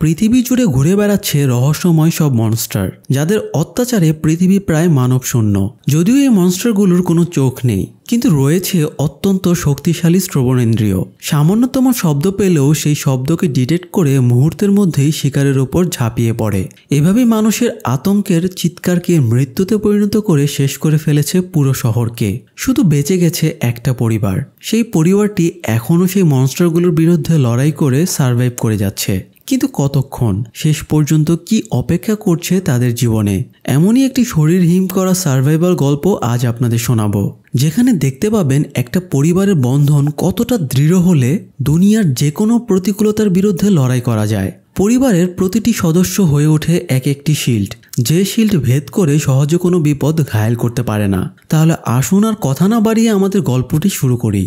পৃথিবী জুড়ে ঘুরে বেড়াচ্ছে রহস্যময় সব মনস্টার, যাদের অত্যাচারে পৃথিবী প্রায় মানবশূন্য। যদিও এই মনস্টারগুলোর কোনো চোখ নেই, কিন্তু রয়েছে অত্যন্ত শক্তিশালী শ্রবণেন্দ্রিয়। সামান্যতম শব্দ পেলেও সেই শব্দকে ডিটেক্ট করে মুহূর্তের মধ্যেই শিকারের ওপর ঝাঁপিয়ে পড়ে। এভাবেই মানুষের আতঙ্কের চিৎকারকে মৃত্যুতে পরিণত করে শেষ করে ফেলেছে পুরো শহরকে। শুধু বেঁচে গেছে একটা পরিবার। সেই পরিবারটি এখনও সেই মনস্টারগুলোর বিরুদ্ধে লড়াই করে সার্ভাইভ করে যাচ্ছে। কিন্তু কতক্ষণ? শেষ পর্যন্ত কি অপেক্ষা করছে তাদের জীবনে? এমনই একটি শরীরহীন করা সার্ভাইভাল গল্প আজ আপনাদের শোনাবো, যেখানে দেখতে পাবেন একটা পরিবারের বন্ধন কতটা দৃঢ় হলে দুনিয়ার যে কোনো প্রতিকূলতার বিরুদ্ধে লড়াই করা যায়। পরিবারের প্রতিটি সদস্য হয়ে ওঠে এক একটি শিল্ড, যে শিল্ড ভেদ করে সহজে কোনো বিপদ ঘায়েল করতে পারে না। তাহলে আসুন আর কথা না বাড়িয়ে আমাদের গল্পটি শুরু করি।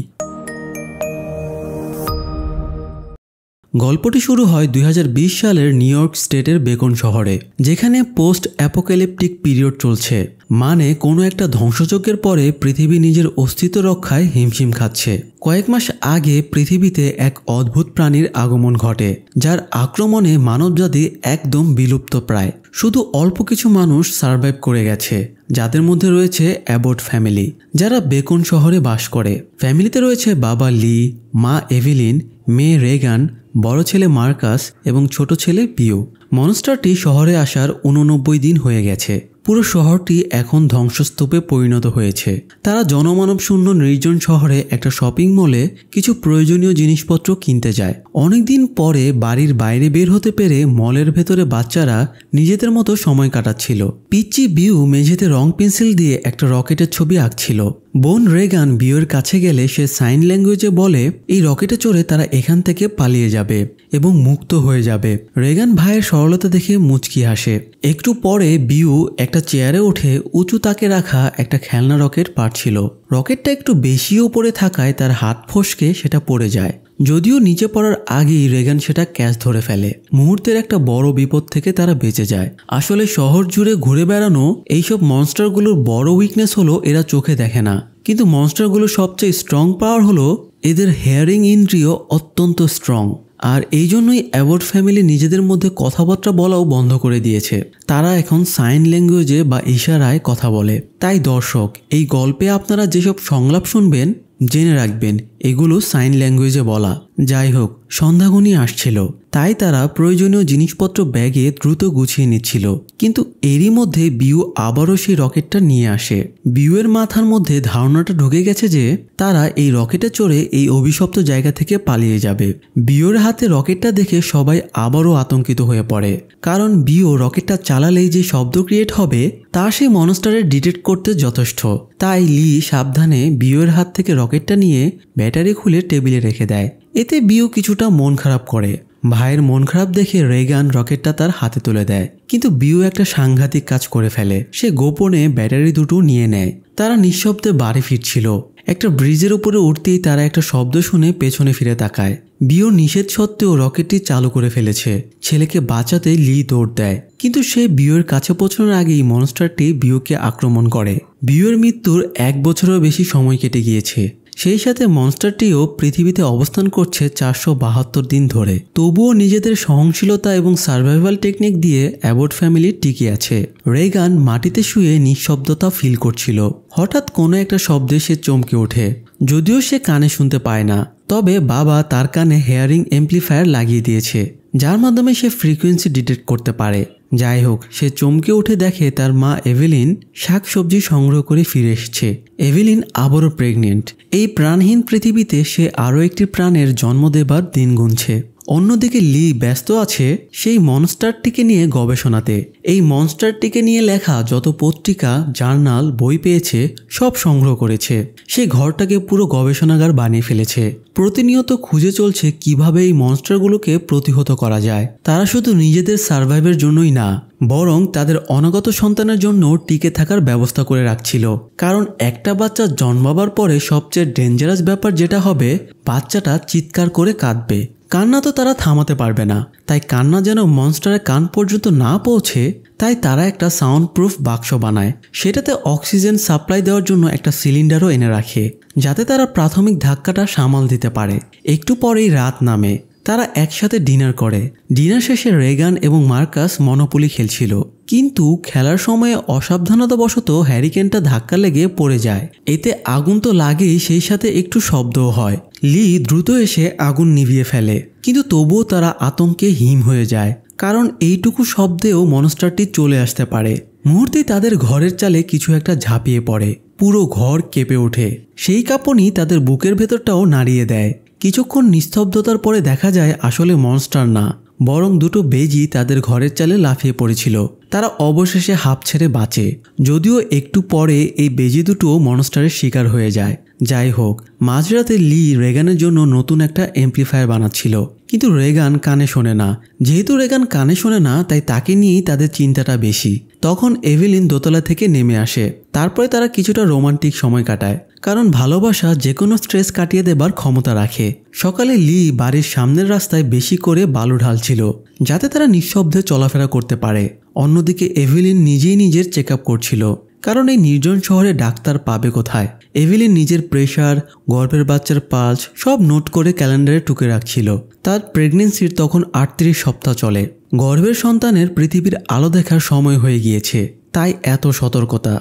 গল্পটি শুরু হয় 2020 সালের নিউ ইয়র্ক স্টেটের বেকন শহরে, যেখানে পোস্ট অ্যাপোক্যালিপটিক পিরিয়ড চলছে। মানে কোনো একটা ধ্বংসযজ্ঞের পরে পৃথিবী নিজের অস্তিত্ব রক্ষায় হিমশিম খাচ্ছে। কয়েক মাস আগে পৃথিবীতে এক অদ্ভুত প্রাণীর আগমন ঘটে, যার আক্রমণে মানবজাতি একদম বিলুপ্ত প্রায়। শুধু অল্প কিছু মানুষ সার্ভাইভ করে গেছে, যাদের মধ্যে রয়েছে অ্যাবট ফ্যামিলি, যারা বেকন শহরে বাস করে। ফ্যামিলিতে রয়েছে বাবা লি, মা এভিলিন, মেয়ে রেগান, বড় ছেলে মার্কাস এবং ছোট ছেলে পিউ। মনস্টারটি শহরে আসার 89 দিন হয়ে গেছে। পুরো শহরটি এখন ধ্বংসস্তূপে পরিণত হয়েছে। তারা জনমানব শূন্য নির্জন শহরে একটা শপিং মলে কিছু প্রয়োজনীয় জিনিসপত্র কিনতে যায়। অনেকদিন পরে বাড়ির বাইরে বের হতে পেরে মলের ভেতরে বাচ্চারা নিজেদের মতো সময় কাটাচ্ছিল। পিচ্চি বিউ মেঝেতে রং পেন্সিল দিয়ে একটা রকেটের ছবি আঁকছিল। বোন রেগান বিউয়ের কাছে গেলে সে সাইন ল্যাঙ্গুয়েজে বলে এই রকেটে চড়ে তারা এখান থেকে পালিয়ে যাবে এবং মুক্ত হয়ে যাবে। রেগান ভাইয়ের সরলতা দেখে মুচকি হাসে। একটু পরে বিউ একটা চেয়ারে উঠে উঁচু তাকে রাখা একটা খেলনা রকেট পারছিল। রকেটটা একটু বেশি উপরে থাকায় তার হাত ফসকে সেটা পড়ে যায়। যদিও নিচে পড়ার আগেই রেগান সেটা ক্যাচ ধরে ফেলে। মুহূর্তের একটা বড় বিপদ থেকে তারা বেঁচে যায়। আসলে শহর জুড়ে ঘুরে বেড়ানো এইসব মনস্টারগুলোর বড় উইকনেস হলো এরা চোখে দেখে না, কিন্তু মনস্টারগুলোর সবচেয়ে স্ট্রং পাওয়ার হলো এদের হেয়ারিং ইন্দ্রিয় অত্যন্ত স্ট্রং। আর এই জন্যই অ্যাবট ফ্যামিলি নিজেদের মধ্যে কথাবার্তা বলাও বন্ধ করে দিয়েছে। তারা এখন সাইন ল্যাঙ্গুয়েজে বা ইশারায় কথা বলে। তাই দর্শক, এই গল্পে আপনারা যেসব সংলাপ শুনবেন জেনে রাখবেন এগুলো সাইন ল্যাঙ্গুয়েজে বলা। যাই হোক, সন্ধ্যাগুনি আসছিল, তাই তারা প্রয়োজনীয় জিনিসপত্র ব্যাগে দ্রুত গুছিয়ে নিচ্ছিল। কিন্তু এরই মধ্যে বিউ আবারও সেই রকেটটা নিয়ে আসে। বিউয়ের মাথার মধ্যে ধারণাটা ঢুকে গেছে যে তারা এই রকেটে চড়ে এই অভিশপ্ত জায়গা থেকে পালিয়ে যাবে। বিউয়ের হাতে রকেটটা দেখে সবাই আবারও আতঙ্কিত হয়ে পড়ে, কারণ বিউ রকেটটা চালালেই যে শব্দ ক্রিয়েট হবে তা সেই মনস্টারের ডিটেক্ট করতে যথেষ্ট। তাই লি সাবধানে বিউয়ের হাত থেকে রকেটটা নিয়ে ব্যাটারি খুলে টেবিলে রেখে দেয়। এতে বিউ কিছুটা মন খারাপ করে। ভাইয়ের মন খারাপ দেখে রেগান রকেটটা তার হাতে তুলে দেয়, কিন্তু বিউ একটা সাংঘাতিক কাজ করে ফেলে। সে গোপনে ব্যাটারি দুটো নিয়ে নেয়। তারা নিঃশব্দে বাড়ি ফিরছিল। একটা ব্রিজের উপরে উঠতেই তারা একটা শব্দ শুনে পেছনে ফিরে তাকায়। বিউ নিষেধ সত্ত্বেও রকেটটি চালু করে ফেলেছে। ছেলেকে বাঁচাতে লি দৌড় দেয়, কিন্তু সে বিউয়ের কাছে পৌঁছানোর আগেই মনস্টারটি বিউকে আক্রমণ করে। বিউয়ের মৃত্যুর 1 বছরেরও বেশি সময় কেটে গিয়েছে। সেই সাথে মনস্টারটিও পৃথিবীতে অবস্থান করছে 472 দিন ধরে। তবুও নিজেদের সহনশীলতা এবং সার্ভাইভাল টেকনিক দিয়ে অ্যাবট ফ্যামিলি টিকে আছে। রেগান মাটিতে শুয়ে নিঃশব্দতা ফিল করছিল। হঠাৎ কোনো একটা শব্দে সে চমকে ওঠে। যদিও সে কানে শুনতে পায় না, তবে বাবা তার কানে হেয়ারিং অ্যাম্প্লিফায়ার লাগিয়ে দিয়েছে, যার মাধ্যমে সে ফ্রিকোয়েন্সি ডিটেক্ট করতে পারে। যাই হোক, সে চমকে উঠে দেখে তার মা এভিলিন শাকসবজি সংগ্রহ করে ফিরে এসেছে। এভিলিন আবারও প্রেগনেন্ট। এই প্রাণহীন পৃথিবীতে সে আরও একটি প্রাণের জন্ম দেবার দিন গুনছে। অন্যদিকে লি ব্যস্ত আছে সেই মনস্টারটিকে নিয়ে গবেষণাতে। এই মনস্টারটিকে নিয়ে লেখা যত পত্রিকা, জার্নাল, বই পেয়েছে সব সংগ্রহ করেছে। সে ঘরটাকে পুরো গবেষণাগার বানিয়ে ফেলেছে। প্রতিনিয়ত খুঁজে চলছে কিভাবে এই মনস্টারগুলোকে প্রতিহত করা যায়। তারা শুধু নিজেদের সার্ভাইভের জন্যই না, বরং তাদের অনাগত সন্তানের জন্য টিকে থাকার ব্যবস্থা করে রাখছিল। কারণ একটা বাচ্চা জন্মাবার পরে সবচেয়ে ডেঞ্জারাস ব্যাপার যেটা হবে, বাচ্চাটা চিৎকার করে কাঁদবে। কান্না তো তারা থামাতে পারবে না, তাই কান্না যেন মনস্টারের কান পর্যন্ত না পৌঁছে তাই তারা একটা সাউন্ড প্রুফ বাক্স বানায়। সেটাতে অক্সিজেন সাপ্লাই দেওয়ার জন্য একটা সিলিন্ডারও এনে রাখে, যাতে তারা প্রাথমিক ধাক্কাটা সামাল দিতে পারে। একটু পরেই রাত নামে। তারা একসাথে ডিনার করে। ডিনার শেষে রেগান এবং মার্কাস মনোপলি খেলছিল, কিন্তু খেলার সময়ে অসাবধানতাবশত হ্যারিকেনটা ধাক্কা লেগে পড়ে যায়। এতে আগুন তো লাগেই, সেই সাথে একটু শব্দও হয়। লি দ্রুত এসে আগুন নিভিয়ে ফেলে, কিন্তু তবুও তারা আতঙ্কে হিম হয়ে যায়, কারণ এইটুকু শব্দেও মনস্টারটি চলে আসতে পারে। মুহূর্তেই তাদের ঘরের চালে কিছু একটা ঝাঁপিয়ে পড়ে, পুরো ঘর কেঁপে ওঠে। সেই কাঁপুনি তাদের বুকের ভেতরটাও নাড়িয়ে দেয়। কিছুক্ষণ নিস্তব্ধতার পরে দেখা যায় আসলে মনস্টার না, বরং দুটো বেজি তাদের ঘরের চালে লাফিয়ে পড়েছিল। তারা অবশেষে হাঁপ ছেড়ে বাঁচে, যদিও একটু পরে এই বেজি দুটো মনস্টারের শিকার হয়ে যায়। যাই হোক, মাঝরাতে লি রেগানের জন্য নতুন একটা এমপ্লিফায়ার বানাচ্ছিল, কিন্তু রেগান কানে শোনে না। যেহেতু রেগান কানে শোনে না, তাই তাকে নিয়েই তাদের চিন্তাটা বেশি। তখন এভেলিন দোতলা থেকে নেমে আসে। তারপরে তারা কিছুটা রোমান্টিক সময় কাটায়, কারণ ভালোবাসা যে কোনো স্ট্রেস কাটিয়ে দেবার ক্ষমতা রাখে। সকালে লি বাড়ির সামনের রাস্তায় বেশি করে বালু ঢালছিল, যাতে তারা নিঃশব্দে চলাফেরা করতে পারে। অন্যদিকে এভেলিন নিজেই নিজের চেক আপ করছিল, কারণ এই নির্জন শহরে ডাক্তার পাবে কোথায়। এভেলিন নিজের প্রেশার, গর্ভের বাচ্চার পালস সব নোট করে ক্যালেন্ডারে টুকে রাখছিল। তার প্রেগনেন্সির তখন 38 সপ্তাহ চলে। গর্ভের সন্তানের পৃথিবীর আলো দেখার সময় হয়ে গিয়েছে, তাই এত সতর্কতা।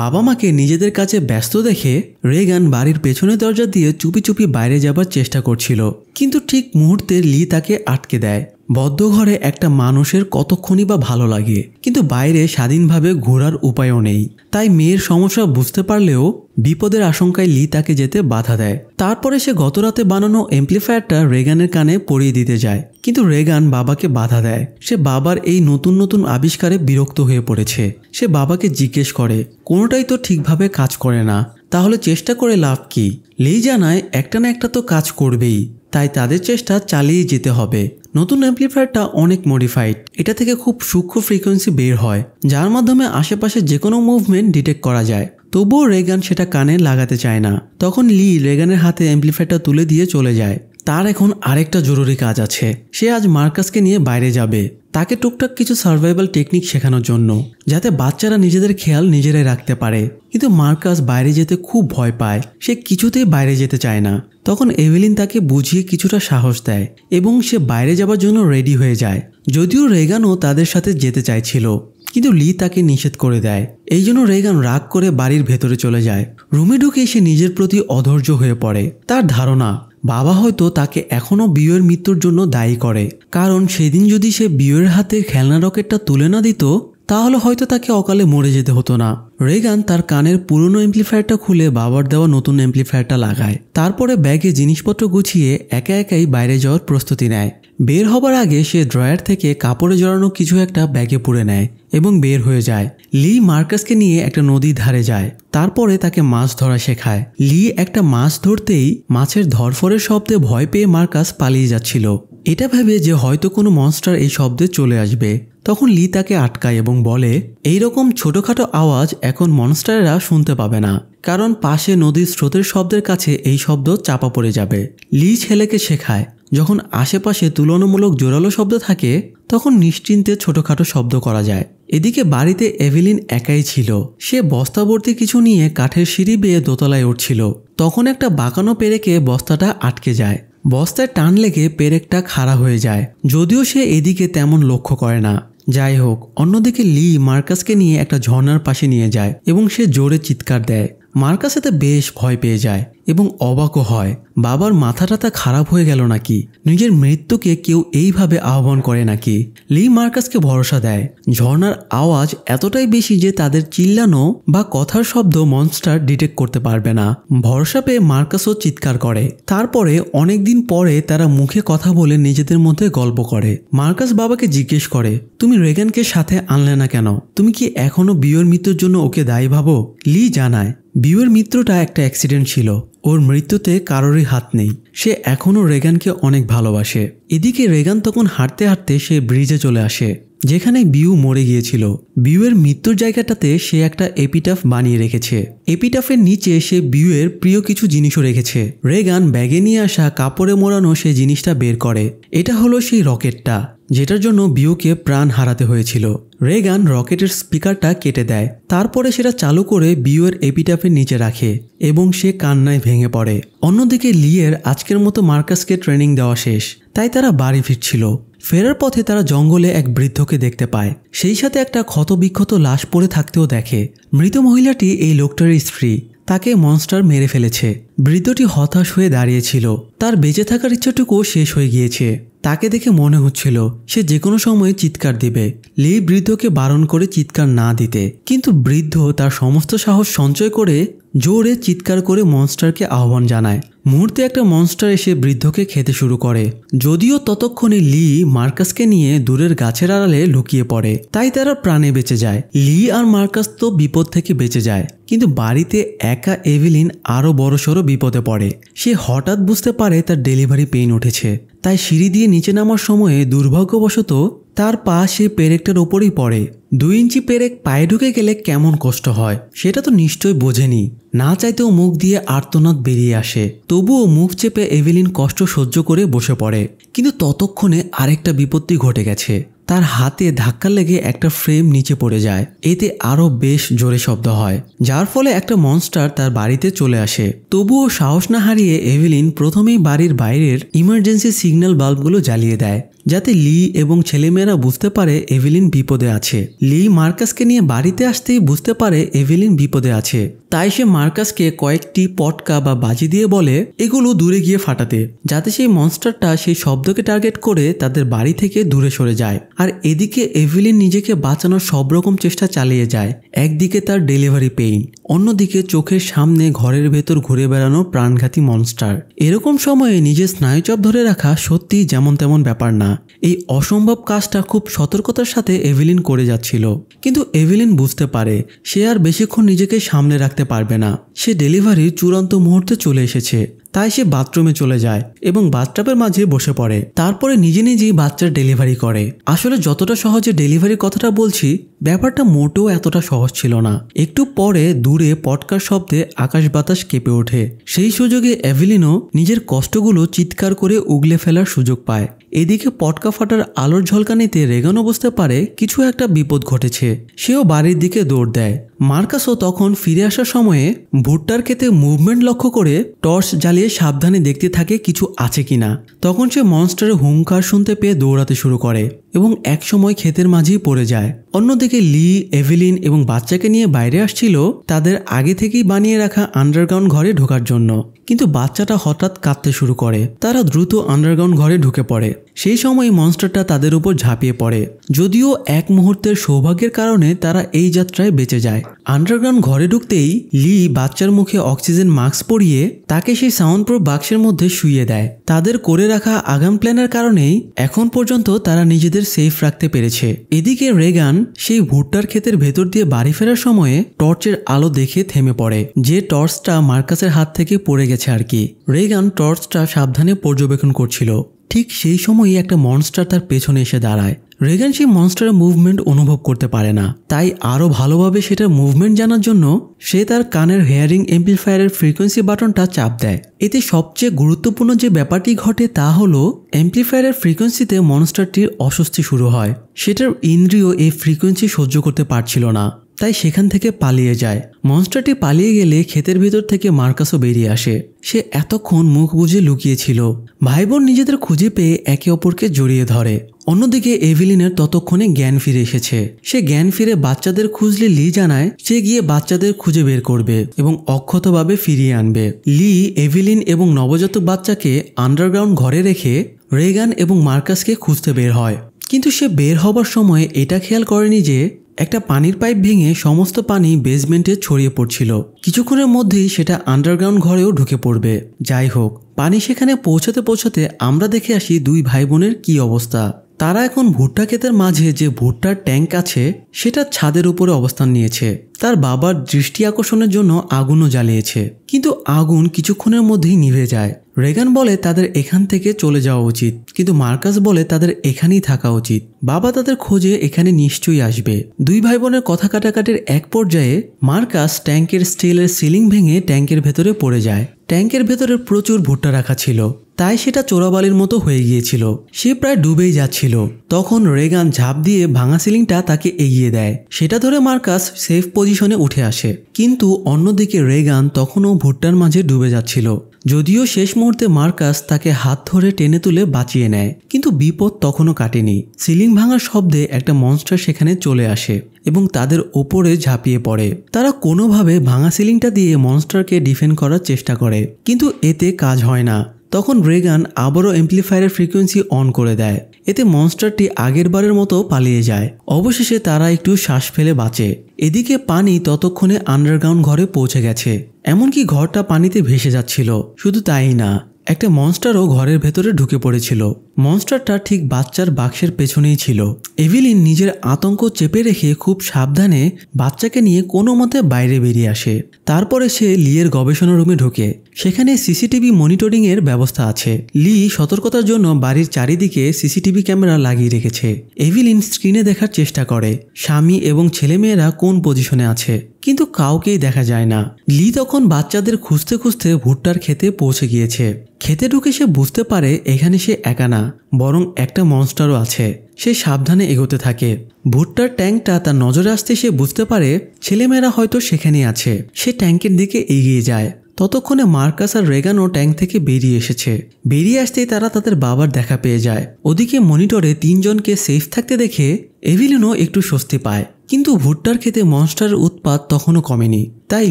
বাবা মাকে নিজেদের কাছে ব্যস্ত দেখে রেগান বাড়ির পেছনের দরজা দিয়ে চুপি চুপি বাইরে যাবার চেষ্টা করছিল, কিন্তু ঠিক মুহূর্তে লি তাকে আটকে দেয়। বদ্ধ ঘরে একটা মানুষের কতক্ষণই বা ভালো লাগে, কিন্তু বাইরে স্বাধীনভাবে ঘোরার উপায়ও নেই। তাই মেয়ের সমস্যা বুঝতে পারলেও বিপদের আশঙ্কায় লি তাকে যেতে বাধা দেয়। তারপরে সে গতরাতে বানানো এমপ্লিফায়ারটা রেগানের কানে পরিয়ে দিতে যায়, কিন্তু রেগান বাবাকে বাধা দেয়। সে বাবার এই নতুন নতুন আবিষ্কারে বিরক্ত হয়ে পড়েছে। সে বাবাকে জিজ্ঞেস করে, কোনোটাই তো ঠিকভাবে কাজ করে না, তাহলে চেষ্টা করে লাভ কি? লি জানায় একটা না একটা তো কাজ করবেই, তাই তাদের চেষ্টা চালিয়ে যেতে হবে। নতুন অ্যাম্প্লিফায়ারটা অনেক মডিফাইড, এটা থেকে খুব সূক্ষ্ম ফ্রিকোয়েন্সি বের হয়, যার মাধ্যমে আশেপাশে যে কোনো মুভমেন্ট ডিটেক্ট করা যায়। তবুও রেগান সেটা কানে লাগাতে চায় না। তখন লি রেগানের হাতে অ্যাম্প্লিফায়ারটা তুলে দিয়ে চলে যায়। তার এখন আরেকটা জরুরি কাজ আছে। সে আজ মার্কাসকে নিয়ে বাইরে যাবে, তাকে টুকটাক কিছু সার্ভাইভাল টেকনিক শেখানোর জন্য, যাতে বাচ্চারা নিজেদের খেয়াল নিজেরাই রাখতে পারে। কিন্তু মার্কাস বাইরে যেতে খুব ভয় পায়, সে কিছুতেই বাইরে যেতে চায় না। তখন এভেলিন তাকে বুঝিয়ে কিছুটা সাহস দেয় এবং সে বাইরে যাবার জন্য রেডি হয়ে যায়। যদিও রেগানও তাদের সাথে যেতে চাইছিল, কিন্তু লি তাকে নিষেধ করে দেয়। এই জন্য রেগান রাগ করে বাড়ির ভেতরে চলে যায়। রুমে ঢুকে সে নিজের প্রতি অধৈর্য হয়ে পড়ে। তার ধারণা বাবা হয়তো তাকে এখনও বিয়ের মৃত্যুর জন্য দায়ী করে, কারণ সেদিন যদি সে বিয়ের হাতে খেলনা রকেটটা তুলে না দিত, তাহলে হয়তো তাকে অকালে মরে যেতে হতো না। রেগান তার কানের পুরনো এমপ্লিফায়ারটা খুলে বাবার দেওয়া নতুন এমপ্লিফায়ারটা লাগায়। তারপরে ব্যাগে জিনিসপত্র গুছিয়ে একা একাই বাইরে যাওয়ার প্রস্তুতি নেয়। বের হবার আগে সে ড্রয়ার থেকে কাপড়ে জড়ানো কিছু একটা ব্যাগে পুরে নেয় এবং বের হয়ে যায়। লি মার্কাসকে নিয়ে একটা নদীর ধারে যায়, তারপরে তাকে মাছ ধরা শেখায়। লি একটা মাছ ধরতেই মাছের ধরফরের শব্দে ভয় পেয়ে মার্কাস পালিয়ে যাচ্ছিল, এটা ভেবে যে হয়তো কোনো মনস্টার এই শব্দে চলে আসবে। তখন লি তাকে আটকায় এবং বলে, এইরকম ছোটখাটো আওয়াজ এখন মনস্টারেরা শুনতে পাবে না, কারণ পাশে নদীর স্রোতের শব্দের কাছে এই শব্দ চাপা পড়ে যাবে। লি ছেলেকে শেখায়, যখন আশেপাশে তুলনামূলক জোরালো শব্দ থাকে, তখন নিশ্চিন্তে ছোটখাটো শব্দ করা যায়। এদিকে বাড়িতে এভেলিন একাই ছিল। সে বস্তাভর্তি কিছু নিয়ে কাঠের সিঁড়ি বেয়ে দোতলায় উঠছিল। তখন একটা বাঁকানো পেরেকে বস্তাটা আটকে যায়। বস্তায় টান লেগে পেরেকটা খাড়া হয়ে যায়, যদিও সে এদিকে তেমন লক্ষ্য করে না। যাই হোক, অন্যদিকে লি মার্কাসকে নিয়ে একটা ঝর্ণার পাশে নিয়ে যায় এবং সে জোরে চিৎকার দেয়। মার্কাস এতে বেশ ভয় পেয়ে যায় এবং অবাকও হয়, বাবার মাথাটা খারাপ হয়ে গেল নাকি, নিজের মৃত্যুকে কেউ এইভাবে আহ্বান করে নাকি। লি মার্কাসকে ভরসা দেয়। ঝর্ণার আওয়াজ এতটাই বেশি যে তাদের চিল্লানো বা কথার শব্দ মনস্টার ডিটেক্ট করতে পারবে না। ভরসা পেয়ে মার্কাসও চিৎকার করে। তারপরে অনেকদিন পরে তারা মুখে কথা বলে নিজেদের মধ্যে গল্প করে। মার্কাস বাবাকে জিজ্ঞেস করে, তুমি রেগানকে সাথে আনলে না কেন? তুমি কি এখনো বিয়ের মৃত্যুর জন্য ওকে দায়ী ভাবো? লি জানায়, বিয়ের মৃত্যুটা একটা অ্যাক্সিডেন্ট ছিল, ওর মৃত্যুতে কারোরই হাত নেই। সে এখনও রেগানকে অনেক ভালোবাসে। এদিকে রেগান তখন হাঁটতে হাঁটতে সে ব্রিজে চলে আসে। যেখানে বিউ মরে গিয়েছিল। বিউয়ের মৃত্যুর জায়গাটাতে সে একটা এপিটাফ বানিয়ে রেখেছে। এপিটাফের নিচে সে বিউয়ের প্রিয় কিছু জিনিসও রেখেছে। রেগান ব্যাগে নিয়ে আসা কাপড়ে মোড়ানো সেই জিনিসটা বের করে। এটা হলো সেই রকেটটা যেটার জন্য বিউকে প্রাণ হারাতে হয়েছিল। রেগান রকেটের স্পিকারটা কেটে দেয়, তারপরে সেটা চালু করে বিউয়ের এপিটাফের নিচে রাখে এবং সে কান্নায় ভেঙে পড়ে। অন্যদিকে লিয়ের আজকের মতো মার্কাসকে ট্রেনিং দেওয়া শেষ, তাই তারা বাড়ি ফিরছিল। ফেরার পথে তারা জঙ্গলে এক বৃদ্ধকে দেখতে পায়, সেই সাথে একটা ক্ষতবিক্ষত লাশ পড়ে থাকতেও দেখে। মৃত মহিলাটি এই লোকটার স্ত্রী, তাকে মনস্টার মেরে ফেলেছে। বৃদ্ধটি হতাশ হয়ে দাঁড়িয়েছিল, তার বেঁচে থাকার ইচ্ছাটুকু শেষ হয়ে গিয়েছে। তাকে দেখে মনে হচ্ছিল সে যে কোনো সময় চিৎকার দিবে। লি বৃদ্ধকে বারণ করে চিৎকার না দিতে, কিন্তু বৃদ্ধ তার সমস্ত সাহস সঞ্চয় করে জোরে চিৎকার করে মনস্টারকে আহ্বান জানায়। মুহূর্তে একটা মনস্টার এসে বৃদ্ধকে খেতে শুরু করে। যদিও ততক্ষণে লি মার্কাসকে নিয়ে দূরের গাছের আড়ালে লুকিয়ে পড়ে, তাই তারা প্রাণে বেঁচে যায়। লি আর মার্কাস তো বিপদ থেকে বেঁচে যায়, কিন্তু বাড়িতে একা এভিলিন আরও বড়সড় বিপদে পড়ে। সে হঠাৎ বুঝতে পারে তার ডেলিভারি পেইন উঠেছে, তাই সিঁড়ি দিয়ে নিচে নামার সময়ে দুর্ভাগ্যবশত তার পা সে পেরেকটার ওপরেই পড়ে। 2 ইঞ্চি পেরেক পায়ে ঢুকে গেলে কেমন কষ্ট হয় সেটা তো নিশ্চয় বোঝেনি। না চাইতেও মুখ দিয়ে আর্তনাদ বেরিয়ে আসে, তবুও মুখ চেপে এভিলিন কষ্ট সহ্য করে বসে পড়ে। কিন্তু ততক্ষণে আরেকটা বিপত্তি ঘটে গেছে। তার হাতে ধাক্কা লেগে একটা ফ্রেম নিচে পড়ে যায়, এতে আরও বেশ জোরে শব্দ হয়, যার ফলে একটা মনস্টার তার বাড়িতে চলে আসে। তবুও সাহস না হারিয়ে এভিলিন প্রথমেই বাড়ির বাইরের ইমার্জেন্সি সিগন্যাল বাল্বগুলো জ্বালিয়ে দেয়, যাতে লি এবং ছেলেমেয়েরা বুঝতে পারে এভিলিন বিপদে আছে। লি মার্কাসকে নিয়ে বাড়িতে আসতেই বুঝতে পারে এভিলিন বিপদে আছে, তাই সে মার্কাসকে কয়েকটি পটকা বা বাজি দিয়ে বলে এগুলো দূরে গিয়ে ফাটাতে, যাতে সেই মনস্টারটা সেই শব্দকে টার্গেট করে তাদের বাড়ি থেকে দূরে সরে যায়। আর এদিকে এভিলিন নিজেকে বাঁচানোর সব রকম চেষ্টা চালিয়ে যায়। একদিকে তার ডেলিভারি পেইন, অন্যদিকে চোখের সামনে ঘরের ভেতর ঘুরে বেড়ানো প্রাণঘাতী মনস্টার। এরকম সময়ে নিজের স্নায়ুচাপ ধরে রাখা সত্যি যেমন তেমন ব্যাপার না। এই অসম্ভব কাজটা খুব সতর্কতার সাথে এভিলিন করে যাচ্ছিল, কিন্তু এভিলিন বুঝতে পারে সে আর বেশিক্ষণ নিজেকে সামলে রাখতে পারবে না। সে ডেলিভারির চূড়ান্ত মুহূর্তে চলে এসেছে, তাই সে বাথরুমে চলে যায় এবং বাথটাবের মাঝে বসে পড়ে। তারপরে নিজে নিজেই বাচ্চার ডেলিভারি করে। আসলে যতটা সহজে ডেলিভারির কথাটা বলছি, ব্যাপারটা মোটেও এতটা সহজ ছিল না। একটু পরে দূরে পটকার শব্দে আকাশ বাতাস কেঁপে ওঠে। সেই সুযোগে এভিলিনও নিজের কষ্টগুলো চিৎকার করে উগলে ফেলার সুযোগ পায়। এদিকে পটকা ফাটার আলোর ঝলকানিতে রেগানও বুঝতে পারে কিছু একটা বিপদ ঘটেছে। সেও বাড়ির দিকে দৌড় দেয়। মার্কাসও তখন ফিরে আসার সময়ে ভুট্টার ক্ষেতে মুভমেন্ট লক্ষ্য করে টর্চ জ্বালিয়ে সাবধানে দেখতে থাকে কিছু আছে কিনা। তখন সে মনস্টারের হুঙ্কার শুনতে পেয়ে দৌড়াতে শুরু করে এবং একসময় ক্ষেতের মাঝেই পড়ে যায়। অন্যদিকে লি, এভিলিন এবং বাচ্চাকে নিয়ে বাইরে আসছিল তাদের আগে থেকেই বানিয়ে রাখা আন্ডারগ্রাউন্ড ঘরে ঢোকার জন্য, কিন্তু বাচ্চাটা হঠাৎ কাঁদতে শুরু করে। তারা দ্রুত আন্ডারগ্রাউন্ড ঘরে ঢুকে পড়ে। সেই সময় মনস্টারটা তাদের উপর ঝাঁপিয়ে পড়ে। যদিও এক মুহূর্তের সৌভাগ্যের কারণে তারা এই যাত্রায় বেঁচে যায়। আন্ডারগ্রাউন্ড ঘরে ঢুকতেই লি বাচ্চার মুখে অক্সিজেন মাস্ক পরিয়ে তাকে সেই সাউন্ড প্রুফ বাক্সের মধ্যে শুইয়ে দেয়। তাদের করে রাখা আগাম প্ল্যানের কারণেই এখন পর্যন্ত তারা নিজেদের সেফ রাখতে পেরেছে। এদিকে রেগান সেই ভুট্টার ক্ষেতের ভেতর দিয়ে বাড়ি ফেরার সময়ে টর্চের আলো দেখে থেমে পড়ে, যে টর্চটা মার্কাসের হাত থেকে পড়ে গেছে আর কি। রেগান টর্চটা সাবধানে পর্যবেক্ষণ করছিল। ঠিক সেই সময়ই একটা মনস্টার তার পেছনে এসে দাঁড়ায়। রেগান সেই মনস্টারের মুভমেন্ট অনুভব করতে পারে না, তাই আরও ভালোভাবে সেটার মুভমেন্ট জানার জন্য সে তার কানের হেয়ারিং এমপ্লিফায়ারের ফ্রিকোয়েন্সি বাটনটা চাপ দেয়। এতে সবচেয়ে গুরুত্বপূর্ণ যে ব্যাপারটি ঘটে তা হলো এমপ্লিফায়ারের ফ্রিকোয়েন্সিতে মনস্টারটির অস্বস্তি শুরু হয়। সেটার ইন্দ্রিয় এই ফ্রিকোয়েন্সি সহ্য করতে পারছিল না, তাই সেখান থেকে পালিয়ে যায়। মনস্টারটি পালিয়ে গেলে ক্ষেতের ভিতর থেকে মার্কাসও বেরিয়ে আসে। সে এতক্ষণ মুখ বুজে লুকিয়েছিল। ভাই বোন নিজেদের খুঁজে পেয়ে একে অপরকে জড়িয়ে ধরে। অন্যদিকে এভিলিনের ততক্ষণে জ্ঞান ফিরে এসেছে। সে জ্ঞান ফিরে বাচ্চাদের খুঁজলে লি জানায় সে গিয়ে বাচ্চাদের খুঁজে বের করবে এবং অক্ষতভাবে ফিরিয়ে আনবে। লি, এভিলিন এবং নবজাতক বাচ্চাকে আন্ডারগ্রাউন্ড ঘরে রেখে রেগান এবং মার্কাসকে খুঁজতে বের হয়। কিন্তু সে বের হবার সময় এটা খেয়াল করেনি যে একটা পানির পাইপ ভেঙে সমস্ত পানি বেসমেন্টে ছড়িয়ে পড়ছিল। কিছুক্ষণের মধ্যেই সেটা আন্ডারগ্রাউন্ড ঘরেও ঢুকে পড়বে। যাই হোক, পানি সেখানে পৌঁছাতে পৌঁছাতে আমরা দেখে আসি দুই ভাই বোনের কি অবস্থা। তারা এখন ভুট্টা ক্ষেতের মাঝে যে ভুট্টার ট্যাঙ্ক আছে সেটা ছাদের উপরে অবস্থান নিয়েছে। তার বাবার দৃষ্টি আকর্ষণের জন্য আগুনও জ্বালিয়েছে, কিন্তু আগুন কিছুক্ষণের মধ্যেই নিভে যায়। রেগান বলে তাদের এখান থেকে চলে যাওয়া উচিত, কিন্তু মার্কাস বলে তাদের এখানেই থাকা উচিত। বাবা তাদের খোঁজে এখানে নিশ্চয়ই আসবে। দুই ভাই বোনের কথা কাটাকাটির এক পর্যায়ে মার্কাস ট্যাঙ্কের স্টিলের সিলিং ভেঙে ট্যাঙ্কের ভেতরে পড়ে যায়। ট্যাঙ্কের ভেতরে প্রচুর ভুট্টা রাখা ছিল, তাই সেটা চোরাবালির মতো হয়ে গিয়েছিল। সে প্রায় ডুবেই যাচ্ছিল। তখন রেগান ঝাঁপ দিয়ে ভাঙা সিলিংটা তাকে এগিয়ে দেয়। সেটা ধরে মার্কাস সেফ পজিশনে উঠে আসে, কিন্তু অন্যদিকে রেগান তখনও ভুট্টার মাঝে ডুবে যাচ্ছিল। যদিও শেষ মুহূর্তে মার্কাস তাকে হাত ধরে টেনে তুলে বাঁচিয়ে নেয়, কিন্তু বিপদ তখনও কাটেনি। সিলিং ভাঙার শব্দে একটা মনস্টার সেখানে চলে আসে এবং তাদের ওপরে ঝাঁপিয়ে পড়ে। তারা কোনোভাবে ভাঙা সিলিংটা দিয়ে মনস্টারকে ডিফেন্ড করার চেষ্টা করে, কিন্তু এতে কাজ হয় না। তখন রেগান আবারও অ্যাম্প্লিফায়ারের ফ্রিকোয়েন্সি অন করে দেয়। এতে মনস্টারটি আগের বারের মতো পালিয়ে যায়। অবশেষে তারা একটু শ্বাস ফেলে বাঁচে। এদিকে পানি ততক্ষণে আন্ডারগ্রাউন্ড ঘরে পৌঁছে গেছে, এমনকি ঘরটা পানিতে ভেসে যাচ্ছিল। শুধু তাই না, একটা মনস্টারও ঘরের ভেতরে ঢুকে পড়েছিল। মনস্টারটা ঠিক বাচ্চার বাক্সের পেছনেই ছিল। এভিলিন নিজের আতঙ্ক চেপে রেখে খুব সাবধানে বাচ্চাকে নিয়ে কোনো মতে বাইরে বেরিয়ে আসে। তারপরে সে লিয়ের গবেষণা রুমে ঢোকে। সেখানে সিসিটিভি মনিটরিং এর ব্যবস্থা আছে। লি সতর্কতার জন্য বাড়ির চারিদিকে সিসিটিভি ক্যামেরা লাগিয়ে রেখেছে। এভিলিন স্ক্রিনে দেখার চেষ্টা করে স্বামী এবং ছেলেমেয়েরা কোন পজিশনে আছে, কিন্তু কাউকেই দেখা যায় না। লি তখন বাচ্চাদের খুঁজতে খুঁজতে ভুট্টার ক্ষেতে পৌঁছে গিয়েছে। খেতে ঢুকে সে বুঝতে পারে এখানে সে একা না, বরং একটা মনস্টারও আছে। সে সাবধানে এগোতে থাকে। ভুট্টার ট্যাঙ্কটা তার নজরে আসতে সে বুঝতে পারে ছেলেমেয়েরা হয়তো সেখানেই আছে। সে ট্যাঙ্কের দিকে এগিয়ে যায়। ততক্ষণে মার্কাস আর রেগানও ট্যাঙ্ক থেকে বেরিয়ে এসেছে। বেরিয়ে আসতেই তারা তাদের বাবার দেখা পেয়ে যায়। ওদিকে মনিটরে 3 জনকে সেফ থাকতে দেখে এভিলিনও একটু স্বস্তি পায়, কিন্তু ভুট্টার খেতে মনস্টারের উৎপাত তখনও কমেনি। তাই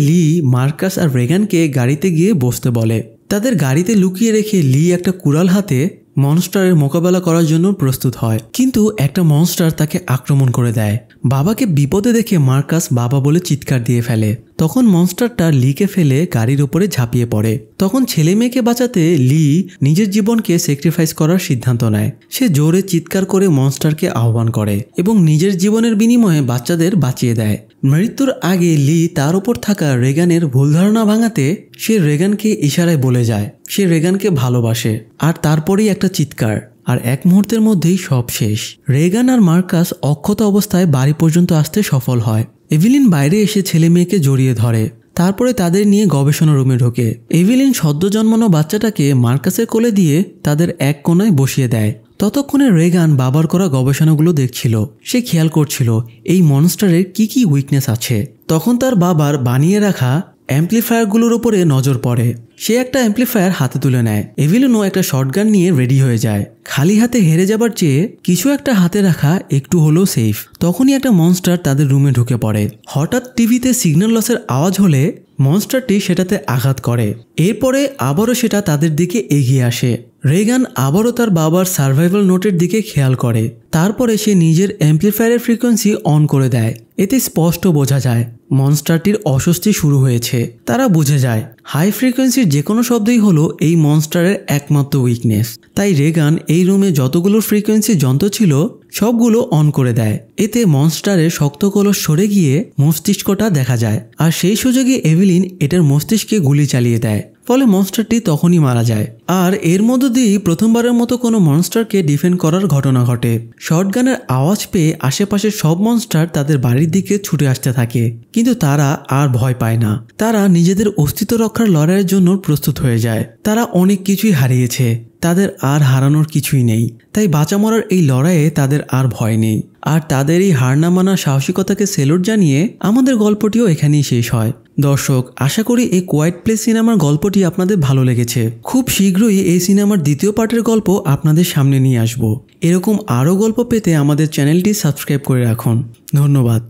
লি মার্কাস আর রেগানকে গাড়িতে গিয়ে বসতে বলে। তাদের গাড়িতে লুকিয়ে রেখে লি একটা কুড়াল হাতে মনস্টারের মোকাবেলা করার জন্য প্রস্তুত হয়, কিন্তু একটা মনস্টার তাকে আক্রমণ করে দেয়। বাবাকে বিপদে দেখে মার্কাস বাবা বলে চিৎকার দিয়ে ফেলে। তখন মনস্টারটা লিকে ফেলে গাড়ির উপরে ঝাঁপিয়ে পড়ে। তখন ছেলে মেয়েকে বাঁচাতে লি নিজের জীবনকে স্যাক্রিফাইস করার সিদ্ধান্ত নেয়। সে জোরে চিৎকার করে মনস্টারকে আহ্বান করে এবং নিজের জীবনের বিনিময়ে বাচ্চাদের বাঁচিয়ে দেয়। মৃত্যুর আগে লি তার উপর থাকা রেগানের ভুল ধারণা ভাঙাতে সে রেগানকে ইশারায় বলে যায় সে রেগানকে ভালোবাসে। আর তারপরেই একটা চিৎকার, আর এক মুহূর্তের মধ্যেই সব শেষ। রেগান আর মার্কাস অক্ষত অবস্থায় বাড়ি পর্যন্ত আসতে সফল হয়। এভিলিন বাইরে এসে ছেলে মেয়েকে জড়িয়ে ধরে। তারপরে তাদের নিয়ে গবেষণা রুমে ঢোকে। এভিলিন সদ্য জন্মানো বাচ্চাটাকে মার্কাসের কোলে দিয়ে তাদের এক কোণায় বসিয়ে দেয়। ততক্ষণে রেগান বাবার করা গবেষণাগুলো দেখছিল। সে খেয়াল করছিল এই মনস্টারের কি কি উইকনেস আছে। তখন তার বাবার বানিয়ে রাখা অ্যাম্প্লিফায়ারগুলোর উপরে নজর পড়ে। সে একটা অ্যাম্প্লিফায়ার হাতে তুলে নেয়। এভিলিনও একটা শটগান নিয়ে রেডি হয়ে যায়। খালি হাতে হেরে যাবার চেয়ে কিছু একটা হাতে রাখা একটু হলেও সেফ। তখনই একটা মনস্টার তাদের রুমে ঢুকে পড়ে। হঠাৎ টিভিতে সিগন্যাল লসের আওয়াজ হলে মনস্টারটি সেটাতে আঘাত করে। এরপরে আবারও সেটা তাদের দিকে এগিয়ে আসে। রেগান আবারও তার বাবার সার্ভাইভাল নোটের দিকে খেয়াল করে। তারপরে সে নিজের অ্যাম্প্লিফায়ারের ফ্রিকোয়েন্সি অন করে দেয়। এতে স্পষ্ট বোঝা যায় মনস্টারটির অস্বস্তি শুরু হয়েছে। তারা বুঝে যায় হাই ফ্রিকোয়েন্সির যে কোনো শব্দই হলো এই মনস্টারের একমাত্র উইকনেস। তাই রেগান এই রুমে যতগুলো ফ্রিকোয়েন্সি যন্ত্র ছিল সবগুলো অন করে দেয়। এতে মনস্টারের শক্ত কলস সরে গিয়ে মস্তিষ্কটা দেখা যায়, আর সেই সুযোগে এভিলিন এটার মস্তিষ্কে গুলি চালিয়ে দেয়। ফলে মনস্টারটি তখনই মারা যায়। আর এর মধ্য দিয়েই প্রথমবারের মতো কোনো মনস্টারকে ডিফেন্ড করার ঘটনা ঘটে। শটগানের আওয়াজ পেয়ে আশেপাশের সব মনস্টার তাদের বাড়ির দিকে ছুটে আসতে থাকে, কিন্তু তারা আর ভয় পায় না। তারা নিজেদের অস্তিত্ব রক্ষার লড়াইয়ের জন্য প্রস্তুত হয়ে যায়। তারা অনেক কিছুই হারিয়েছে, তাদের আর হারানোর কিছুই নেই। তাই বাঁচা মরার এই লড়াইয়ে তাদের আর ভয় নেই। আর তাদের এই হার না মানার সাহসিকতাকে সেলুট জানিয়ে আমাদের গল্পটিও এখানেই শেষ হয়। দর্শক, আশা করি এই কোয়াইট প্লেস সিনেমার গল্পটি আপনাদের ভালো লেগেছে। খুব শীঘ্রই এই সিনেমার দ্বিতীয় পার্টের গল্প আপনাদের সামনে নিয়ে আসব। এরকম আরও গল্প পেতে আমাদের চ্যানেলটি সাবস্ক্রাইব করে রাখুন। ধন্যবাদ।